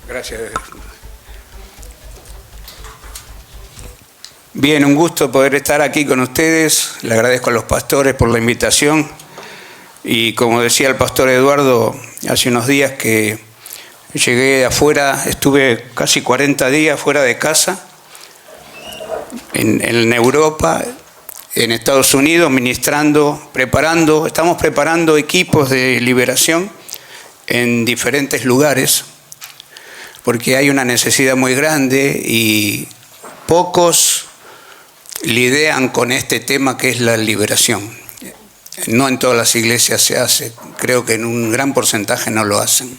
Gracias. Bien, un gusto poder estar aquí con ustedes. Le agradezco a los pastores por la invitación. Y como decía el pastor Eduardo, hace unos días que llegué de afuera, estuve casi 40 días fuera de casa, en Europa, en Estados Unidos, ministrando, estamos preparando equipos de liberación en diferentes lugares, porque hay una necesidad muy grande y pocos lidian con este tema que es la liberación. No en todas las iglesias se hace, creo que en un gran porcentaje no lo hacen.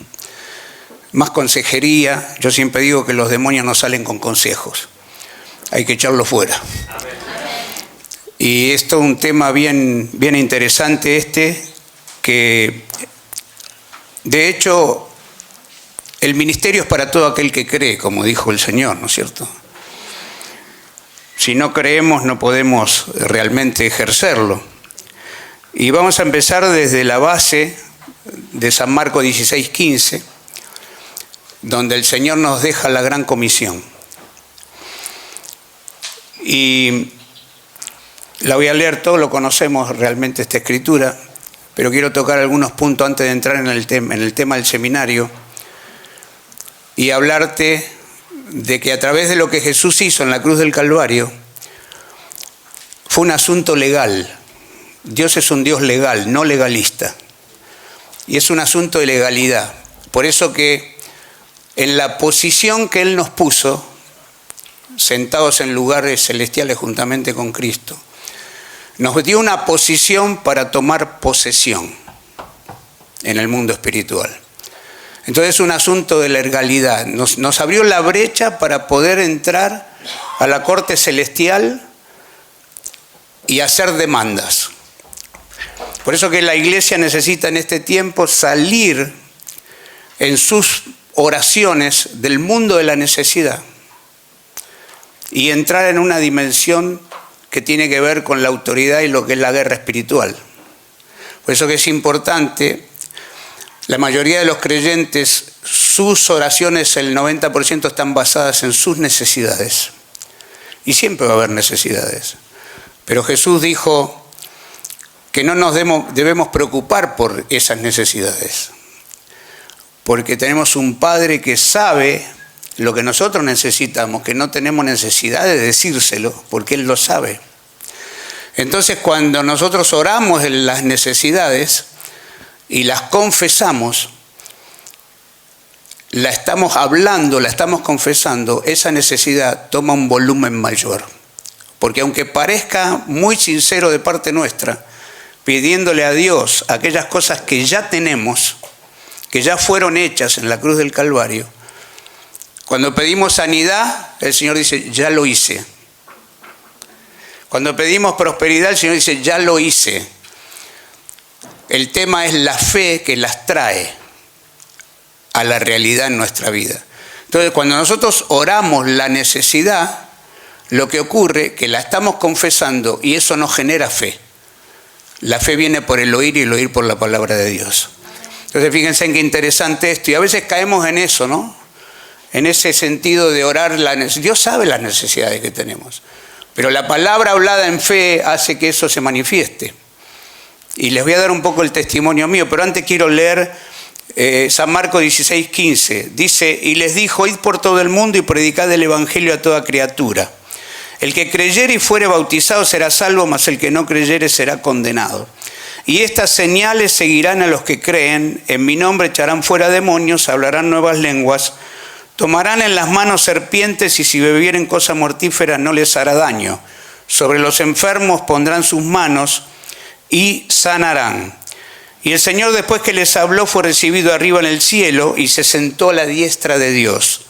Más consejería, yo siempre digo que los demonios no salen con consejos, hay que echarlos fuera. Y esto es un tema bien interesante que de hecho el ministerio es para todo aquel que cree, como dijo el Señor, ¿no es cierto? Si no creemos no podemos realmente ejercerlo. Y vamos a empezar desde la base de San Marcos 16:15, donde el Señor nos deja la gran comisión. Y la voy a leer, todos lo conocemos realmente esta escritura, pero quiero tocar algunos puntos antes de entrar en el tema del seminario y hablarte de que a través de lo que Jesús hizo en la cruz del Calvario fue un asunto legal. Dios es un Dios legal, no legalista. Y es un asunto de legalidad. Por eso que en la posición que Él nos puso, sentados en lugares celestiales juntamente con Cristo, nos dio una posición para tomar posesión en el mundo espiritual. Entonces es un asunto de legalidad. Nos abrió la brecha para poder entrar a la corte celestial y hacer demandas. Por eso que la iglesia necesita en este tiempo salir en sus oraciones del mundo de la necesidad y entrar en una dimensión que tiene que ver con la autoridad y lo que es la guerra espiritual. Por eso que es importante, la mayoría de los creyentes, sus oraciones, el 90% están basadas en sus necesidades. Y siempre va a haber necesidades. Pero Jesús dijo que no nos debemos preocupar por esas necesidades, porque tenemos un Padre que sabe lo que nosotros necesitamos, que no tenemos necesidad de decírselo, porque Él lo sabe. Entonces, cuando nosotros oramos en las necesidades y las confesamos, la estamos hablando, la estamos confesando, esa necesidad toma un volumen mayor. Porque aunque parezca muy sincero de parte nuestra, pidiéndole a Dios aquellas cosas que ya tenemos, que ya fueron hechas en la cruz del Calvario, cuando pedimos sanidad, el Señor dice, ya lo hice. Cuando pedimos prosperidad, el Señor dice, ya lo hice. El tema es la fe que las trae a la realidad en nuestra vida. Entonces, cuando nosotros oramos la necesidad, lo que ocurre es que la estamos confesando y eso nos genera fe. La fe viene por el oír y el oír por la palabra de Dios. Entonces, fíjense en qué interesante esto. Y a veces caemos en eso, ¿no? En ese sentido de orar la necesidad. Dios sabe las necesidades que tenemos. Pero la palabra hablada en fe hace que eso se manifieste. Y les voy a dar un poco el testimonio mío, pero antes quiero leer San Marcos 16:15. Dice, y les dijo, id por todo el mundo y predicad el evangelio a toda criatura. El que creyere y fuere bautizado será salvo, mas el que no creyere será condenado. Y estas señales seguirán a los que creen, en mi nombre echarán fuera demonios, hablarán nuevas lenguas, tomarán en las manos serpientes y si bebieren cosa mortífera no les hará daño. Sobre los enfermos pondrán sus manos y sanarán. Y el Señor, después que les habló, fue recibido arriba en el cielo y se sentó a la diestra de Dios.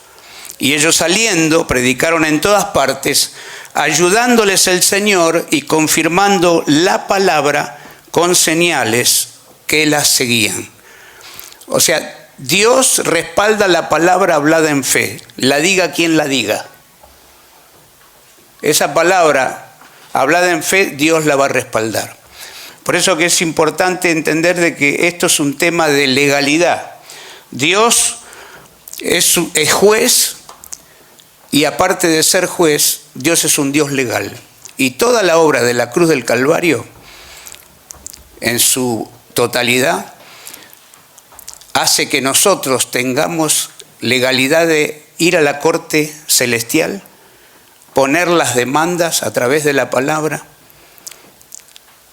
Y ellos saliendo predicaron en todas partes, ayudándoles el Señor y confirmando la palabra con señales que las seguían. O sea, Dios respalda la palabra hablada en fe, la diga quien la diga. Esa palabra hablada en fe, Dios la va a respaldar. Por eso que es importante entender de que esto es un tema de legalidad. Dios es juez y aparte de ser juez, Dios es un Dios legal. Y toda la obra de la cruz del Calvario, en su totalidad, hace que nosotros tengamos legalidad de ir a la corte celestial, poner las demandas a través de la palabra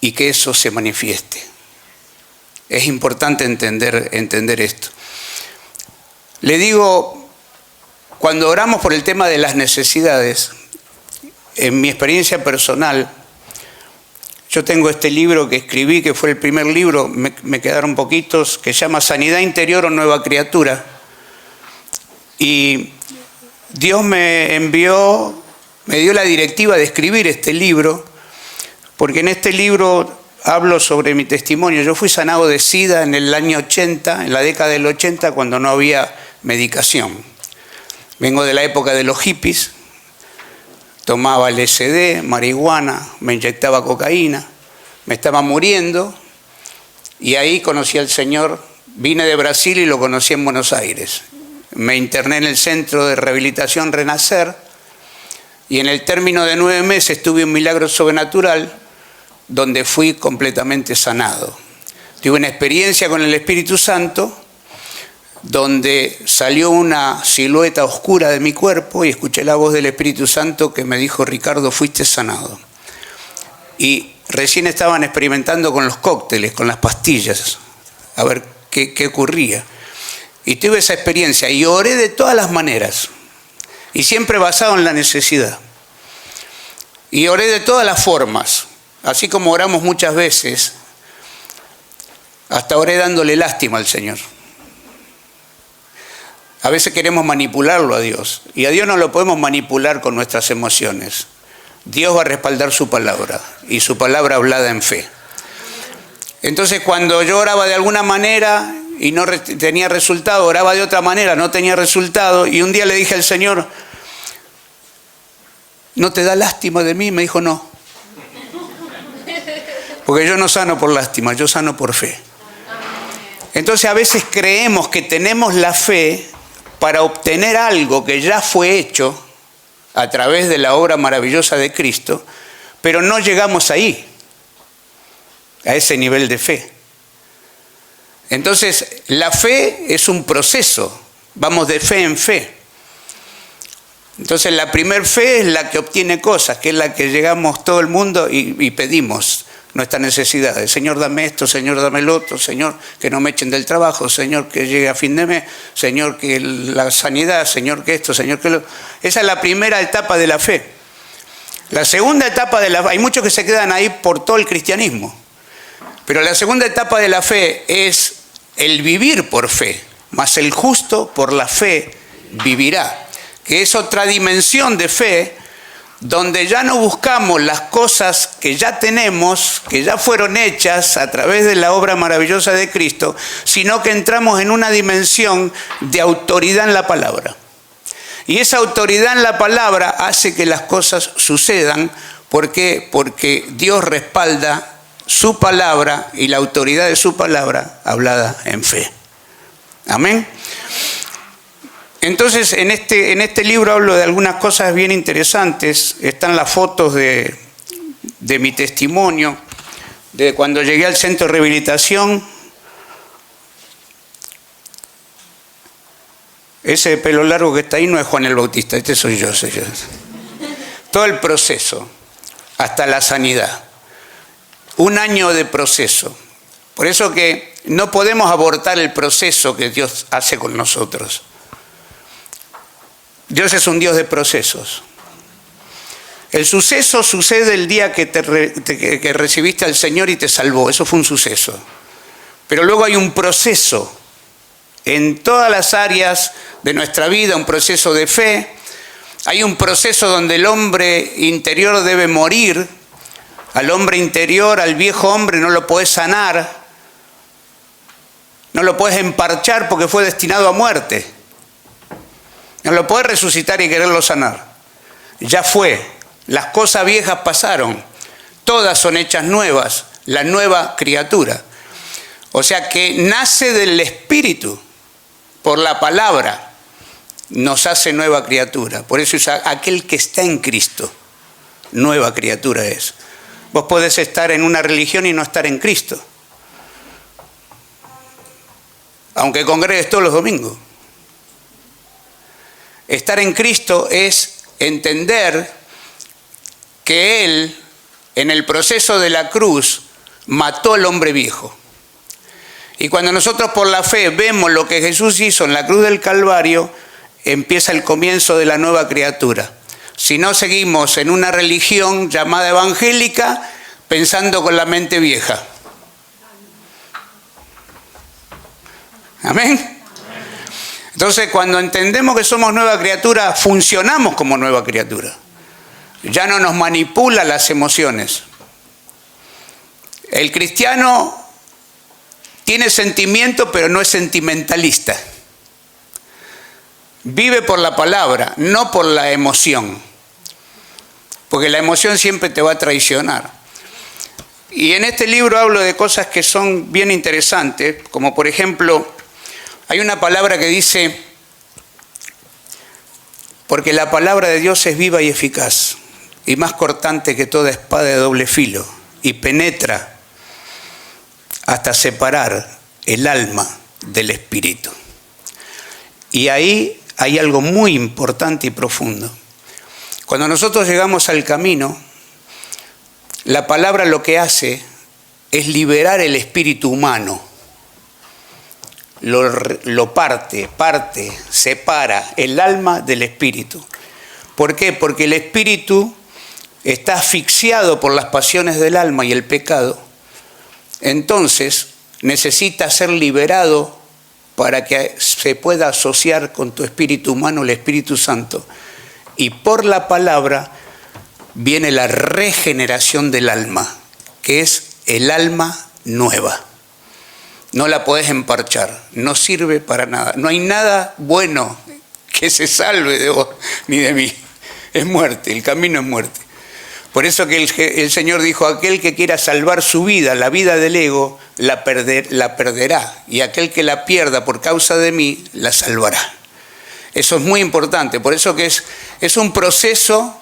y que eso se manifieste. Es importante entender esto. Le digo, cuando oramos por el tema de las necesidades, en mi experiencia personal, yo tengo este libro que escribí, que fue el primer libro, me quedaron poquitos, que se llama Sanidad Interior o Nueva Criatura. Y Dios me dio la directiva de escribir este libro, porque en este libro hablo sobre mi testimonio. Yo fui sanado de SIDA en el año 80, en la década del 80, cuando no había medicación. Vengo de la época de los hippies, tomaba LSD, marihuana, me inyectaba cocaína, me estaba muriendo y ahí conocí al Señor. Vine de Brasil y lo conocí en Buenos Aires. Me interné en el Centro de Rehabilitación Renacer y en el término de 9 meses tuve un milagro sobrenatural donde fui completamente sanado. Tuve una experiencia con el Espíritu Santo donde salió una silueta oscura de mi cuerpo y escuché la voz del Espíritu Santo que me dijo: Ricardo, fuiste sanado. Y recién estaban experimentando con los cócteles, con las pastillas, a ver qué ocurría. Y tuve esa experiencia y oré de todas las maneras, y siempre basado en la necesidad. Y oré de todas las formas, así como oramos muchas veces, hasta oré dándole lástima al Señor. A veces queremos manipularlo a Dios, y a Dios no lo podemos manipular con nuestras emociones. Dios va a respaldar su palabra, y su palabra hablada en fe. Entonces, cuando yo oraba de alguna manera y no tenía resultado, oraba de otra manera, no tenía resultado, y un día le dije al Señor: ¿no te da lástima de mí? Me dijo: no. Porque yo no sano por lástima, yo sano por fe. Entonces, a veces creemos que tenemos la fe para obtener algo que ya fue hecho a través de la obra maravillosa de Cristo, pero no llegamos ahí, a ese nivel de fe. Entonces, la fe es un proceso, vamos de fe en fe. Entonces, la primer fe es la que obtiene cosas, que es la que llegamos todo el mundo y pedimos nuestras necesidades. Señor, dame esto, Señor, dame el otro, Señor, que no me echen del trabajo, Señor, que llegue a fin de mes, Señor, que la sanidad, Señor, que esto, Señor, que lo... Esa es la primera etapa de la fe. La segunda etapa de la fe, hay muchos que se quedan ahí por todo el cristianismo, pero la segunda etapa de la fe es el vivir por fe, mas el justo por la fe vivirá, que es otra dimensión de fe, donde ya no buscamos las cosas que ya tenemos, que ya fueron hechas a través de la obra maravillosa de Cristo, sino que entramos en una dimensión de autoridad en la palabra. Y esa autoridad en la palabra hace que las cosas sucedan. ¿Por qué? Porque Dios respalda su palabra y la autoridad de su palabra hablada en fe. Amén. Entonces, en este libro hablo de algunas cosas bien interesantes. Están las fotos de mi testimonio, de cuando llegué al centro de rehabilitación. Ese pelo largo que está ahí no es Juan el Bautista, este soy yo. Todo el proceso, hasta la sanidad. 1 año de proceso. Por eso que no podemos abortar el proceso que Dios hace con nosotros. Dios es un Dios de procesos. El suceso sucede el día que recibiste al Señor y te salvó. Eso fue un suceso. Pero luego hay un proceso en todas las áreas de nuestra vida, un proceso de fe. Hay un proceso donde el hombre interior debe morir. Al hombre interior, al viejo hombre, no lo podés sanar. No lo podés emparchar porque fue destinado a muerte. No lo podés resucitar y quererlo sanar. Ya fue. Las cosas viejas pasaron. todas son hechas nuevas, la nueva criatura. O sea que nace del Espíritu, por la palabra, nos hace nueva criatura. Por eso es aquel que está en Cristo, nueva criatura es. Vos podés estar en una religión y no estar en Cristo, aunque congregues todos los domingos. Estar en Cristo es entender que Él, en el proceso de la cruz, mató al hombre viejo. Y cuando nosotros por la fe vemos lo que Jesús hizo en la cruz del Calvario, empieza el comienzo de la nueva criatura. Si no, seguimos en una religión llamada evangélica, pensando con la mente vieja. Amén. Entonces, cuando entendemos que somos nueva criatura, funcionamos como nueva criatura. Ya no nos manipula las emociones. El cristiano tiene sentimiento, pero no es sentimentalista. Vive por la palabra, no por la emoción. Porque la emoción siempre te va a traicionar. Y en este libro hablo de cosas que son bien interesantes, como por ejemplo, hay una palabra que dice, porque la palabra de Dios es viva y eficaz, y más cortante que toda espada de doble filo, y penetra hasta separar el alma del espíritu. Y ahí hay algo muy importante y profundo. Cuando nosotros llegamos al camino, la palabra lo que hace es liberar el espíritu humano. Lo parte, separa el alma del espíritu. ¿Por qué? Porque el espíritu está asfixiado por las pasiones del alma y el pecado. Entonces necesita ser liberado para que se pueda asociar con tu espíritu humano, el Espíritu Santo. Y por la palabra viene la regeneración del alma, que es el alma nueva. No la podés emparchar, no sirve para nada. No hay nada bueno que se salve de vos ni de mí. Es muerte, el camino es muerte. Por eso que el Señor dijo, aquel que quiera salvar su vida, la vida del ego, la perderá. Y aquel que la pierda por causa de mí, la salvará. Eso es muy importante. Por eso que es un proceso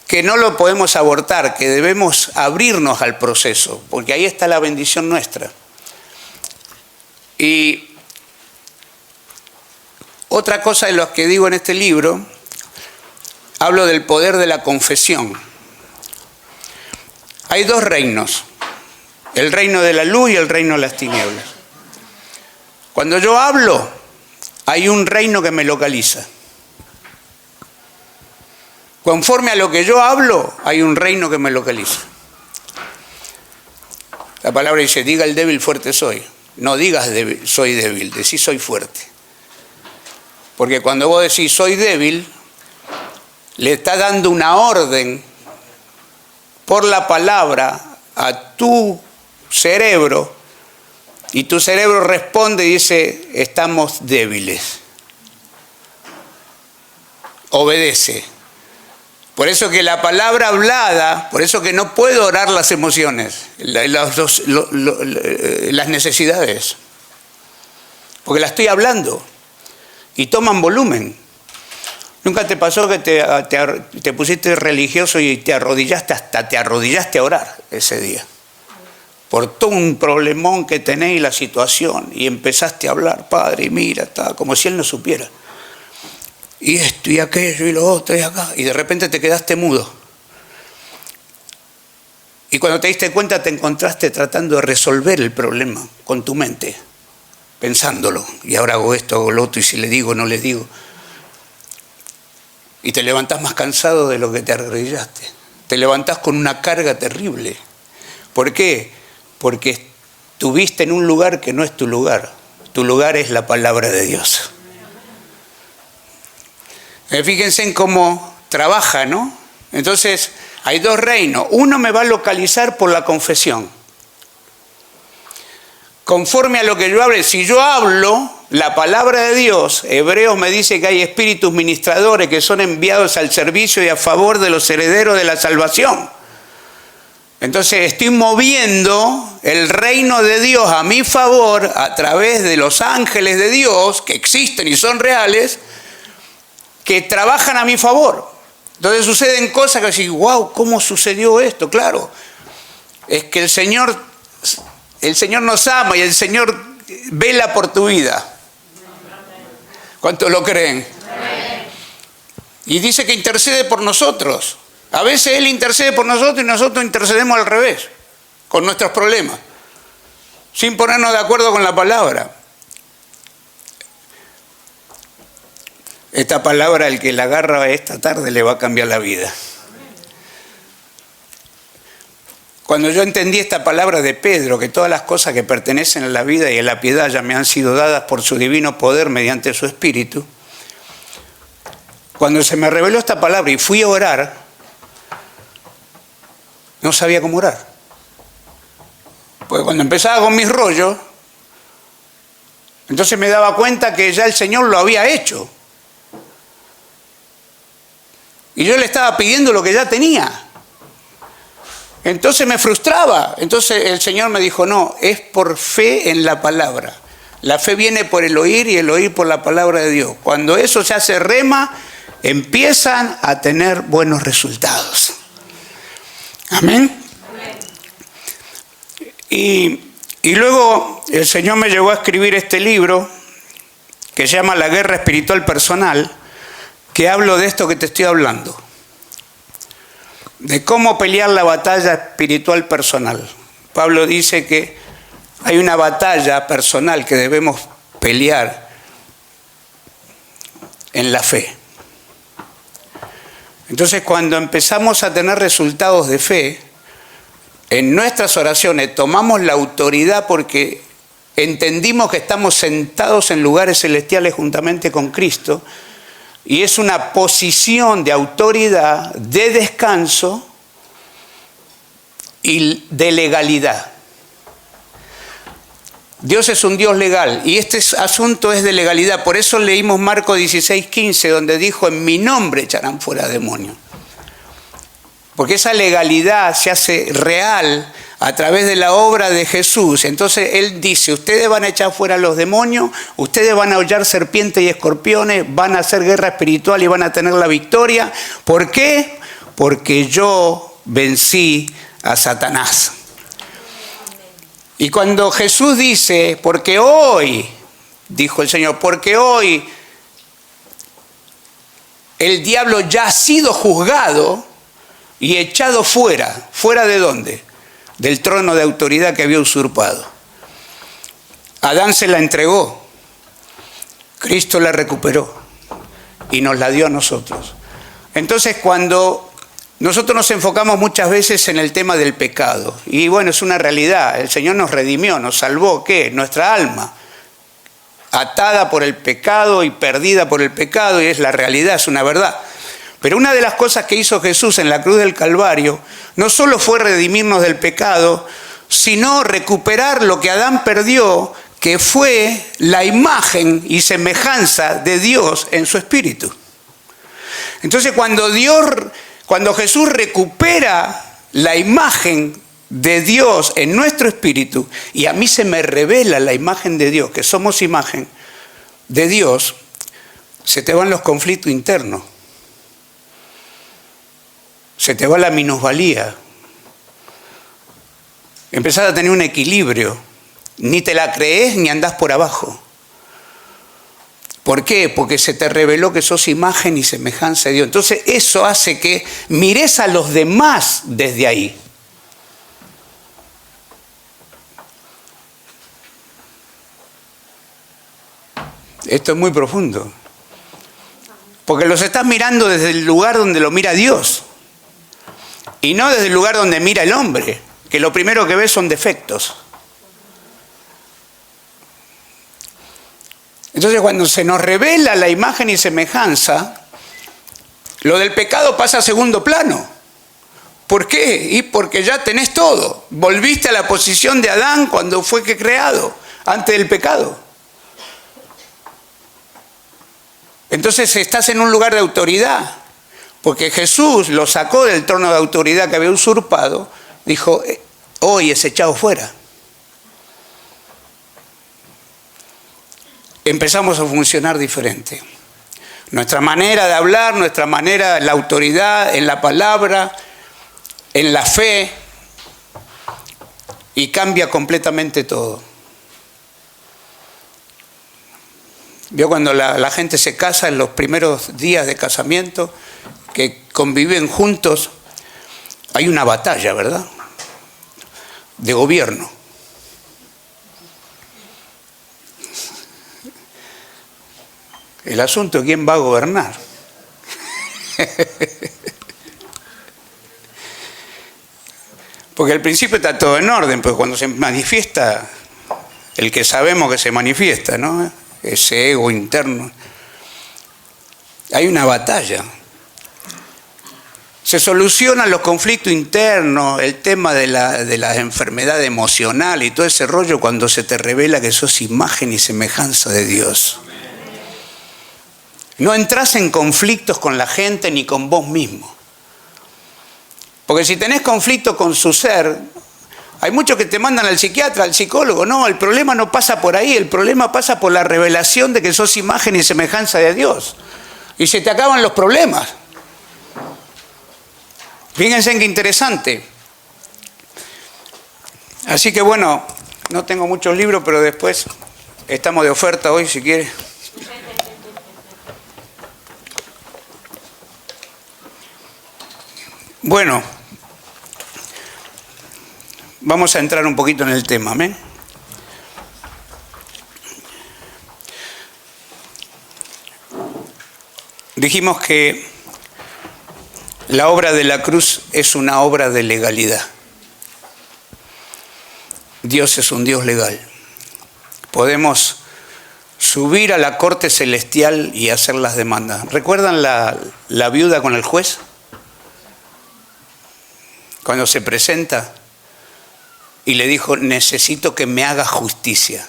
que no lo podemos abortar, que debemos abrirnos al proceso, porque ahí está la bendición nuestra. Y otra cosa de lo que digo en este libro, hablo del poder de la confesión. Hay dos reinos, el reino de la luz y el reino de las tinieblas. Cuando yo hablo, hay un reino que me localiza. Conforme a lo que yo hablo, hay un reino que me localiza. La palabra dice, diga el débil, fuerte soy. No digas soy débil, decís soy fuerte. Porque cuando vos decís soy débil, le está dando una orden por la palabra a tu cerebro, y tu cerebro responde y dice, estamos débiles. Obedece. Por eso que la palabra hablada, por eso que no puedo orar las emociones, las necesidades, porque la estoy hablando y toman volumen. ¿Nunca te pasó que te pusiste religioso y te arrodillaste a orar ese día? Por todo un problemón que tenéis la situación, y empezaste a hablar, Padre, mira, está como si Él no supiera. Y esto y aquello y lo otro y acá, y de repente te quedaste mudo. Y cuando te diste cuenta te encontraste tratando de resolver el problema con tu mente, pensándolo, y ahora hago esto, hago lo otro, y si le digo, no le digo. Y te levantás más cansado de lo que te arrodillaste. Te levantás con una carga terrible. ¿Por qué? Porque estuviste en un lugar que no es tu lugar. Tu lugar es la palabra de Dios. Fíjense en cómo trabaja, ¿no? Entonces, hay dos reinos. Uno me va a localizar por la confesión. Conforme a lo que yo hable, si yo hablo la palabra de Dios, Hebreos me dice que hay espíritus ministradores que son enviados al servicio y a favor de los herederos de la salvación. Entonces estoy moviendo el reino de Dios a mi favor a través de los ángeles de Dios que existen y son reales, que trabajan a mi favor. Entonces suceden cosas que decís, wow, ¿cómo sucedió esto? Claro, es que el Señor nos ama y el Señor vela por tu vida. ¿Cuántos lo creen? Y dice que intercede por nosotros. A veces Él intercede por nosotros y nosotros intercedemos al revés, con nuestros problemas, sin ponernos de acuerdo con la palabra. Esta palabra, el que la agarra esta tarde, le va a cambiar la vida. Cuando yo entendí esta palabra de Pedro, que todas las cosas que pertenecen a la vida y a la piedad ya me han sido dadas por su divino poder mediante su Espíritu, cuando se me reveló esta palabra y fui a orar, no sabía cómo orar. Porque cuando empezaba con mis rollos, entonces me daba cuenta que ya el Señor lo había hecho. Y yo le estaba pidiendo lo que ya tenía. Entonces me frustraba. Entonces el Señor me dijo, no, es por fe en la palabra. La fe viene por el oír y el oír por la palabra de Dios. Cuando eso se hace rema, empiezan a tener buenos resultados. Amén. Y luego el Señor me llevó a escribir este libro que se llama La Guerra Espiritual Personal, que hablo de esto que te estoy hablando, de cómo pelear la batalla espiritual personal. Pablo dice que hay una batalla personal que debemos pelear en la fe. Entonces, cuando empezamos a tener resultados de fe, en nuestras oraciones tomamos la autoridad porque entendimos que estamos sentados en lugares celestiales juntamente con Cristo, y es una posición de autoridad, de descanso y de legalidad. Dios es un Dios legal y este asunto es de legalidad. Por eso leímos Marcos 16:15, donde dijo, en mi nombre echarán fuera demonios. Porque esa legalidad se hace real a través de la obra de Jesús. Entonces Él dice, ustedes van a echar fuera los demonios, ustedes van a hollar serpientes y escorpiones, van a hacer guerra espiritual y van a tener la victoria. ¿Por qué? Porque yo vencí a Satanás. Y cuando Jesús dice, porque hoy, dijo el Señor, porque hoy el diablo ya ha sido juzgado y echado fuera. ¿Fuera de dónde? Del trono de autoridad que había usurpado. Adán se la entregó, Cristo la recuperó y nos la dio a nosotros. Entonces, cuando nosotros nos enfocamos muchas veces en el tema del pecado, y bueno, es una realidad, el Señor nos redimió, nos salvó, ¿qué? Nuestra alma, atada por el pecado y perdida por el pecado, y es la realidad, es una verdad. Pero una de las cosas que hizo Jesús en la cruz del Calvario no solo fue redimirnos del pecado, sino recuperar lo que Adán perdió, que fue la imagen y semejanza de Dios en su espíritu. Entonces cuando Jesús recupera la imagen de Dios en nuestro espíritu, y a mí se me revela la imagen de Dios, que somos imagen de Dios, se te van los conflictos internos. Se te va la minusvalía. Empezás a tener un equilibrio. Ni te la crees ni andás por abajo. ¿Por qué? Porque se te reveló que sos imagen y semejanza de Dios. Entonces eso hace que mires a los demás desde ahí. Esto es muy profundo. Porque los estás mirando desde el lugar donde lo mira Dios. Y no desde el lugar donde mira el hombre, que lo primero que ve son defectos. Entonces, cuando se nos revela la imagen y semejanza, lo del pecado pasa a segundo plano. ¿Por qué? Y porque ya tenés todo. Volviste a la posición de Adán cuando fue creado, antes del pecado. Entonces estás en un lugar de autoridad. Porque Jesús lo sacó del trono de autoridad que había usurpado, dijo, hoy es echado fuera. Empezamos a funcionar diferente. Nuestra manera de hablar, nuestra manera, la autoridad, en la palabra, en la fe, y cambia completamente todo. Vio cuando la gente se casa en los primeros días de casamiento, que conviven juntos, hay una batalla, ¿verdad? De gobierno. El asunto es quién va a gobernar. Porque al principio está todo en orden, pero cuando se manifiesta el que sabemos que se manifiesta, ¿no? Ese ego interno. Hay una batalla. Se solucionan los conflictos internos, el tema de la enfermedad emocional y todo ese rollo cuando se te revela que sos imagen y semejanza de Dios. No entras en conflictos con la gente ni con vos mismo. Porque si tenés conflicto con su ser, hay muchos que te mandan al psiquiatra, al psicólogo. No, el problema no pasa por ahí, el problema pasa por la revelación de que sos imagen y semejanza de Dios. Y se te acaban los problemas. Fíjense en qué interesante. Así que bueno, no tengo muchos libros, pero después estamos de oferta hoy, si quieres. Bueno, vamos a entrar un poquito en el tema, ¿amén? Dijimos que la obra de la cruz es una obra de legalidad. Dios es un Dios legal. Podemos subir a la corte celestial y hacer las demandas. ¿Recuerdan la viuda con el juez? Cuando se presenta y le dijo, necesito que me haga justicia.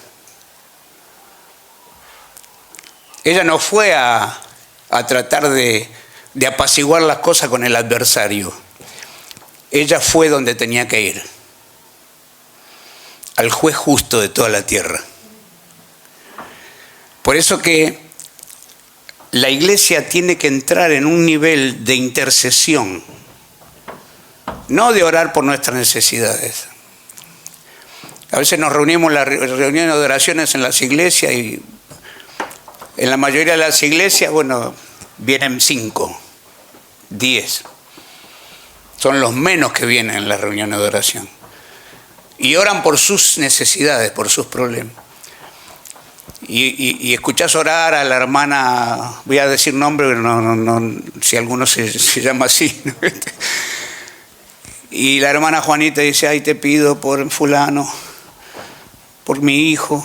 Ella no fue a tratar de apaciguar las cosas con el adversario. Ella fue donde tenía que ir, al juez justo de toda la tierra. Por eso que la iglesia tiene que entrar en un nivel de intercesión, no de orar por nuestras necesidades. A veces nos reunimos en las reuniones de oraciones en las iglesias y en la mayoría de las iglesias, bueno, vienen 5, 10. Son los menos que vienen en las reuniones de oración. Y oran por sus necesidades, por sus problemas. Y escuchás orar a la hermana, voy a decir nombre, pero no, si alguno se llama así, ¿no? Y la hermana Juanita dice, ay, te pido por fulano, por mi hijo,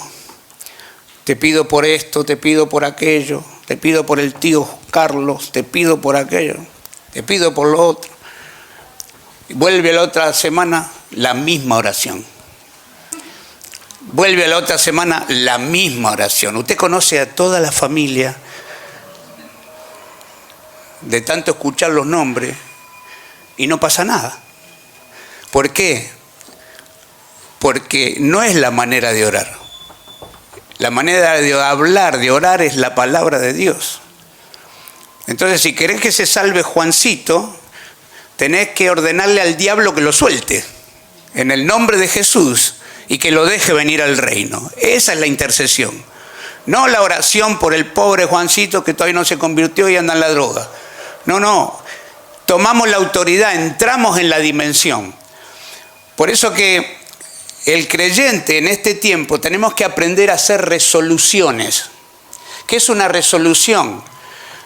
te pido por esto, te pido por aquello, te pido por el tío Carlos, te pido por aquello, te pido por lo otro. Y vuelve la otra semana la misma oración. Vuelve a la otra semana la misma oración. Usted conoce a toda la familia, de tanto escuchar los nombres, y no pasa nada. ¿Por qué? Porque no es la manera de orar. La manera de hablar, de orar, es la palabra de Dios. Entonces, si querés que se salve Juancito, tenés que ordenarle al diablo que lo suelte, en el nombre de Jesús, y que lo deje venir al reino. Esa es la intercesión. No la oración por el pobre Juancito que todavía no se convirtió y anda en la droga. No. Tomamos la autoridad, entramos en la dimensión. Por eso que el creyente en este tiempo tenemos que aprender a hacer resoluciones. ¿Qué es una resolución?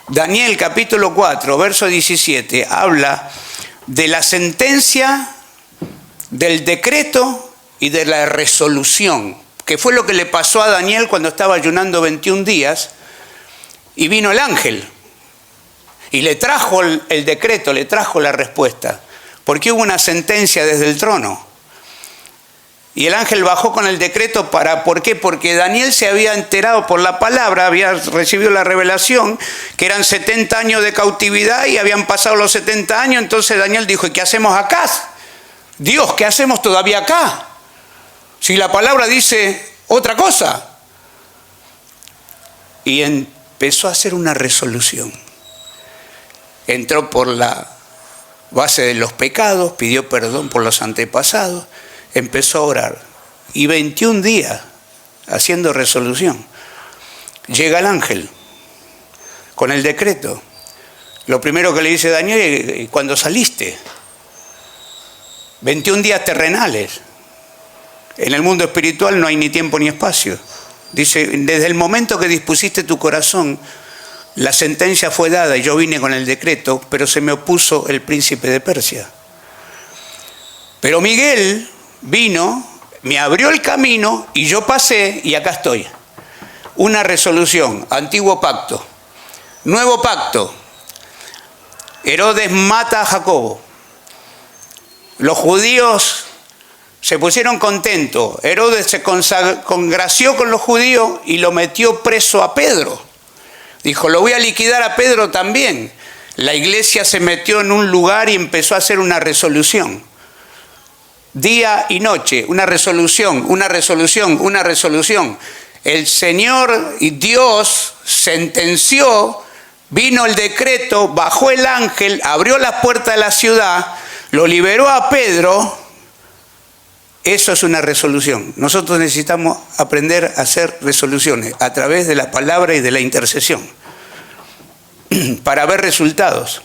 Daniel capítulo 4, verso 17, habla de la sentencia, del decreto y de la resolución, que fue lo que le pasó a Daniel cuando estaba ayunando 21 días y vino el ángel y le trajo el decreto, le trajo la respuesta, porque hubo una sentencia desde el trono. Y el ángel bajó con el decreto ¿por qué? Porque Daniel se había enterado por la palabra, había recibido la revelación, que eran 70 años de cautividad y habían pasado los 70 años, entonces Daniel dijo, ¿y qué hacemos acá? Dios, ¿qué hacemos todavía acá? Si la palabra dice otra cosa. Y empezó a hacer una resolución. Entró por la base de los pecados, pidió perdón por los antepasados, empezó a orar. Y 21 días haciendo resolución. Llega el ángel con el decreto. Lo primero que le dice Daniel, cuando saliste, 21 días terrenales. En el mundo espiritual no hay ni tiempo ni espacio. Dice, desde el momento que dispusiste tu corazón, la sentencia fue dada y yo vine con el decreto, pero se me opuso el príncipe de Persia. Pero Miguel vino, me abrió el camino y yo pasé y acá estoy. Una resolución, antiguo pacto, nuevo pacto. Herodes mata a Jacobo. Los judíos se pusieron contentos. Herodes se congració con los judíos y lo metió preso a Pedro. Dijo, lo voy a liquidar a Pedro también. La iglesia se metió en un lugar y empezó a hacer una resolución. Día y noche, una resolución, una resolución, una resolución. El Señor y Dios sentenció, vino el decreto, bajó el ángel, abrió la puerta de la ciudad, lo liberó a Pedro. Eso es una resolución. Nosotros necesitamos aprender a hacer resoluciones a través de la palabra y de la intercesión para ver resultados,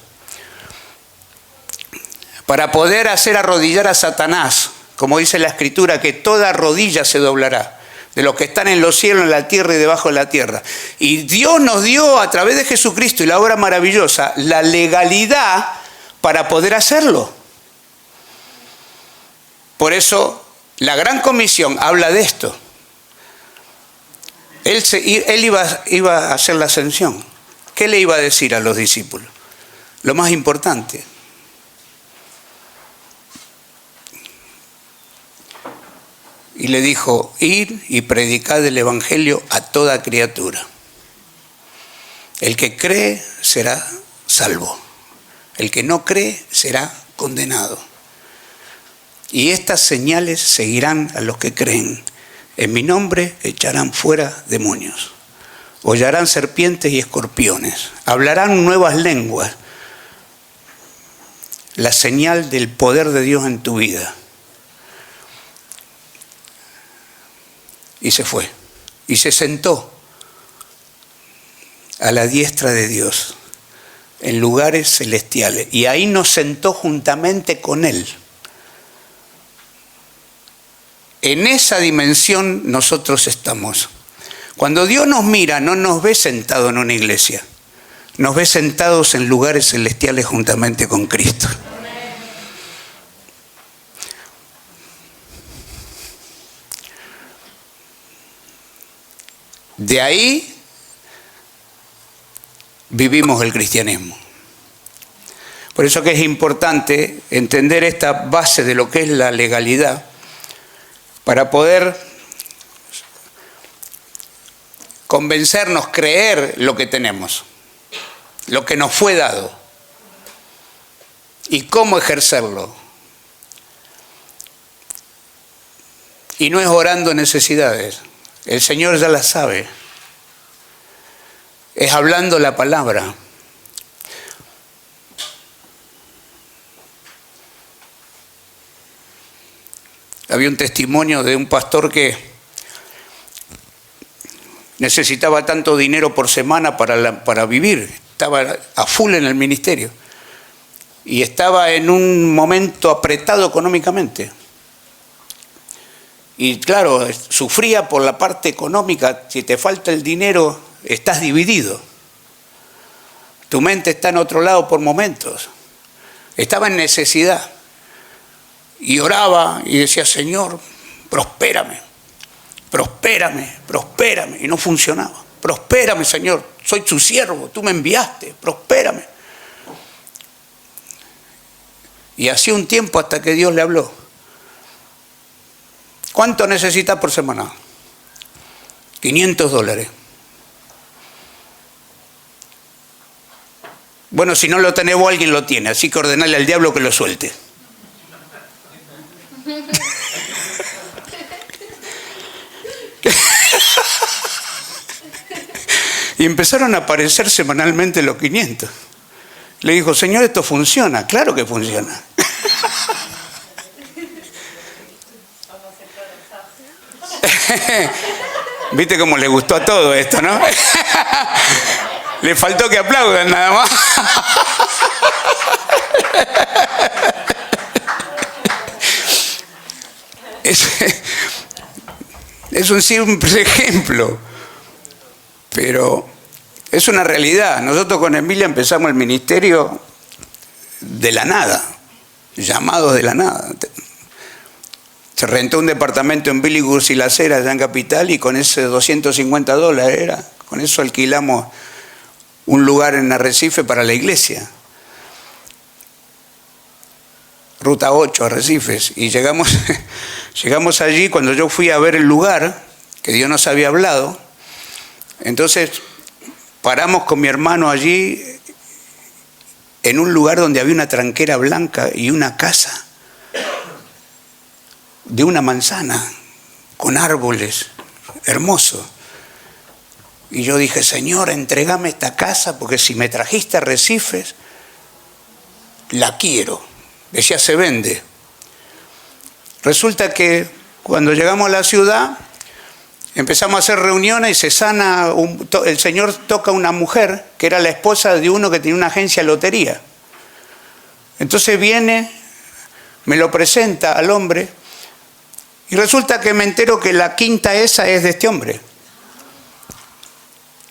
para poder hacer arrodillar a Satanás, como dice la Escritura, que toda rodilla se doblará, de los que están en los cielos, en la tierra y debajo de la tierra. Y Dios nos dio a través de Jesucristo y la obra maravillosa, la legalidad para poder hacerlo. Por eso la Gran Comisión habla de esto. Él iba a hacer la ascensión. ¿Qué le iba a decir a los discípulos? Lo más importante. Y le dijo, id y predicad el evangelio a toda criatura. El que cree será salvo. El que no cree será condenado. Y estas señales seguirán a los que creen. En mi nombre echarán fuera demonios. Hollarán serpientes y escorpiones. Hablarán nuevas lenguas. La señal del poder de Dios en tu vida. Y se fue. Y se sentó a la diestra de Dios en lugares celestiales. Y ahí nos sentó juntamente con Él. En esa dimensión nosotros estamos. Cuando Dios nos mira, no nos ve sentados en una iglesia. Nos ve sentados en lugares celestiales juntamente con Cristo. De ahí vivimos el cristianismo. Por eso que es importante entender esta base de lo que es la legalidad para poder convencernos, creer lo que tenemos, lo que nos fue dado y cómo ejercerlo. Y no es orando necesidades. El Señor ya las sabe. Es hablando la palabra. Había un testimonio de un pastor que necesitaba tanto dinero por semana para vivir. Estaba a full en el ministerio. Y estaba en un momento apretado económicamente. Y claro, sufría por la parte económica. Si te falta el dinero, estás dividido. Tu mente está en otro lado por momentos. Estaba en necesidad. Y oraba y decía, Señor, prospérame, prospérame, prospérame. Y no funcionaba. Prospérame, Señor, soy tu siervo, tú me enviaste, prospérame. Y hacía un tiempo hasta que Dios le habló. ¿Cuánto necesitas por semana? $500. Bueno, si no lo tenés vos, alguien lo tiene, así que ordenale al diablo que lo suelte. Y empezaron a aparecer semanalmente los 500. Le dijo, Señor, esto funciona. Claro que funciona. ¿Viste cómo le gustó a todo esto, no? Le faltó que aplaudan nada más. Es un simple ejemplo, pero es una realidad. Nosotros con Emilia empezamos el ministerio de la nada, llamados de la nada. Se rentó un departamento en Billy Goose y Las Heras, allá en Capital, y con ese $250 con eso alquilamos un lugar en Arrecife para la iglesia. Ruta 8, Arrecifes, y llegamos allí. Cuando yo fui a ver el lugar, que Dios nos había hablado, entonces paramos con mi hermano allí, en un lugar donde había una tranquera blanca y una casa de una manzana, con árboles, hermoso. Y yo dije, Señor, entregame esta casa, porque si me trajiste a Arrecifes, la quiero. Decía, se vende. Resulta que cuando llegamos a la ciudad, empezamos a hacer reuniones y se sana, el Señor toca a una mujer que era la esposa de uno que tenía una agencia de lotería. Entonces viene, me lo presenta al hombre, y resulta que me entero que la quinta esa es de este hombre.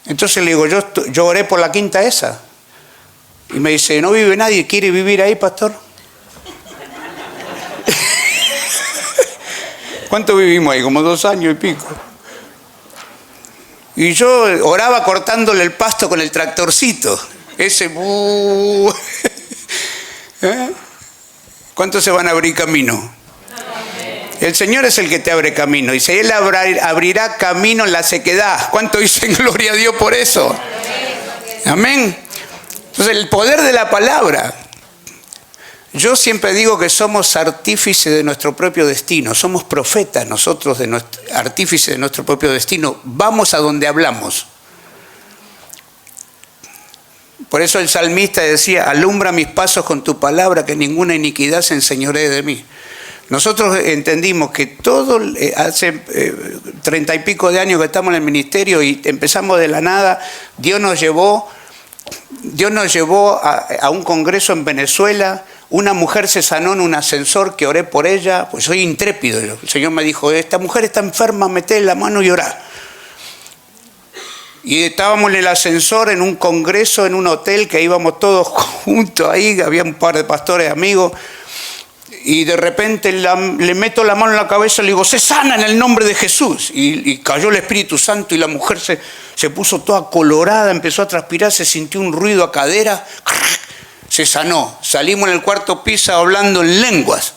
Entonces le digo, yo oré por la quinta esa. Y me dice, ¿no vive nadie? ¿Quiere vivir ahí, pastor? ¿Cuánto vivimos ahí? Como 2 años y pico. Y yo oraba cortándole el pasto con el tractorcito. Ese... ¿Eh? ¿Cuántos se van a abrir camino? El Señor es el que te abre camino. Y si Él abrirá camino en la sequedad. ¿Cuánto dicen gloria a Dios por eso? Amén. Entonces el poder de la palabra. Yo siempre digo que somos artífices de nuestro propio destino. Somos profetas nosotros, artífices de nuestro propio destino. Vamos a donde hablamos. Por eso el salmista decía, alumbra mis pasos con tu palabra, que ninguna iniquidad se enseñoree de mí. Nosotros entendimos que todo, hace 30 y pico de años que estamos en el ministerio y empezamos de la nada. Dios nos llevó a un congreso en Venezuela. Una mujer se sanó en un ascensor, que oré por ella, pues soy intrépido. El Señor me dijo, esta mujer está enferma, meté la mano y orá. Y estábamos en el ascensor, en un congreso, en un hotel, que íbamos todos juntos ahí, había un par de pastores amigos, y de repente le meto la mano en la cabeza y le digo, se sana en el nombre de Jesús. Y cayó el Espíritu Santo y la mujer se puso toda colorada, empezó a transpirar, se sintió un ruido a cadera, se sanó. Salimos en el cuarto piso hablando en lenguas.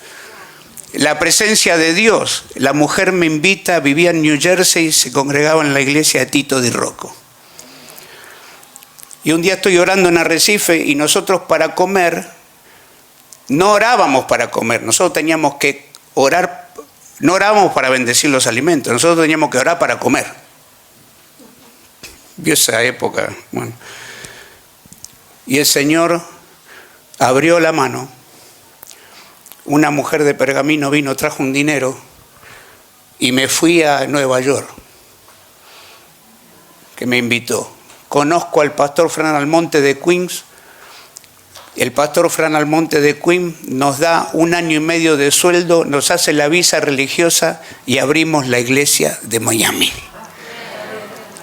La presencia de Dios. La mujer me invita, vivía en New Jersey, se congregaba en la iglesia de Tito Di Rocco. Y un día estoy orando en Arrecife y nosotros para comer, no orábamos para comer, nosotros teníamos que orar, no orábamos para bendecir los alimentos, nosotros teníamos que orar para comer. Vio esa época, bueno. Y el Señor abrió la mano, una mujer de Pergamino vino, trajo un dinero y me fui a Nueva York, que me invitó. Conozco al pastor Fran Almonte de Queens. El pastor Fran Almonte de Queens nos da 1 año y medio de sueldo, nos hace la visa religiosa y abrimos la iglesia de Miami.